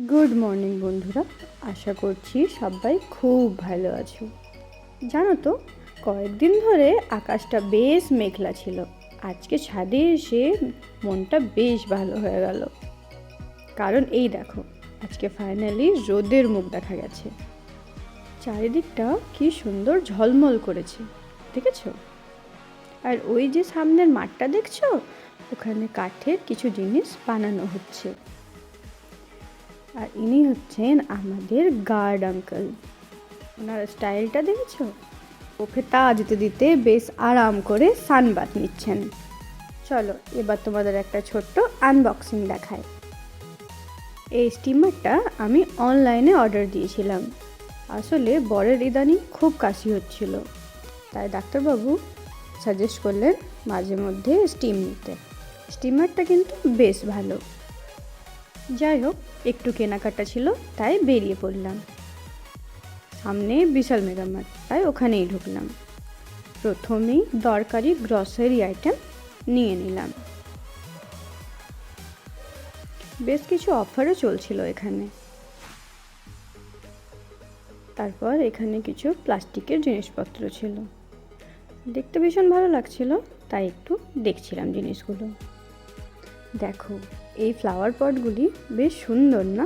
Good morning বন্ধুরা, আশা করছি সবাই খুব ভালো আছো। জানো তো, কয়েকদিন ধরে আকাশটা বেশ মেঘলা ছিল। আজকে ছাদে এসে মনটা বেশ ভালো হয়ে গেল, কারণ এই দেখো, আজকে ফাইনালি রোদের মুখ দেখা গেছে। চারিদিকটা কি সুন্দর ঝলমল করেছে, দেখেছো? আর ওই যে সামনের মাঠটা দেখছো, ওখানে কাঠের কিছু জিনিস বানানো হচ্ছে। আর ইনি হচ্ছেন আমাদের গার্ড আঙ্কেল। ওনার স্টাইলটা দেখেছো? ওকে তাজ দিতে দিতে বেশ আরাম করে সানবাথ নিচ্ছেন। চলো এবার তোমাদের একটা ছোট্ট আনবক্সিং দেখাই। এই স্টিমারটা আমি অনলাইনে অর্ডার দিয়েছিলাম। আসলে বরের ইদানিং খুব কাশি হচ্ছিল, তাই ডাক্তারবাবু সাজেস্ট করলেন মাঝে মধ্যে স্টিম নিতে। স্টিমারটা কিন্তু বেশ ভালো। যাই হোক, একটু কেনাকাটা ছিল তাই বেরিয়ে পড়লাম। সামনে বিশাল মেগামার্ট, তাই ওখানেই ঢুকলাম। প্রথমেই দরকারি গ্রসারি আইটেম নিয়ে নিলাম। বেশ কিছু অফারও চলছিল এখানে। তারপর এখানে কিছু প্লাস্টিকের জিনিসপত্র ছিল, দেখতে ভীষণ ভালো লাগছিল, তাই একটু দেখছিলাম জিনিসগুলো। দেখো, এই ফ্লাওয়ার পটগুলি বেশ সুন্দর না?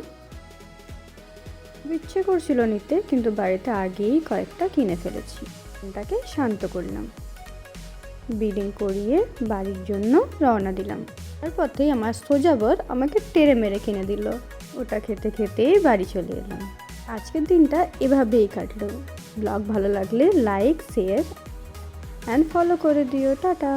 ইচ্ছে করছিল নিতে, কিন্তু বাড়িতে আগেই কয়েকটা কিনে ফেলেছি। মনটাকে শান্ত করলাম, বিলিং করিয়ে বাড়ির জন্য রওনা দিলাম। তার পথেই আমার সোজাবর আমাকে টেরে মেরে কিনে দিল। ওটা খেতে খেতেই বাড়ি চলে এলাম। আজকের দিনটা এভাবেই কাটলো। ব্লগ ভালো লাগলে লাইক, শেয়ার অ্যান্ড ফলো করে দিও। টাটা।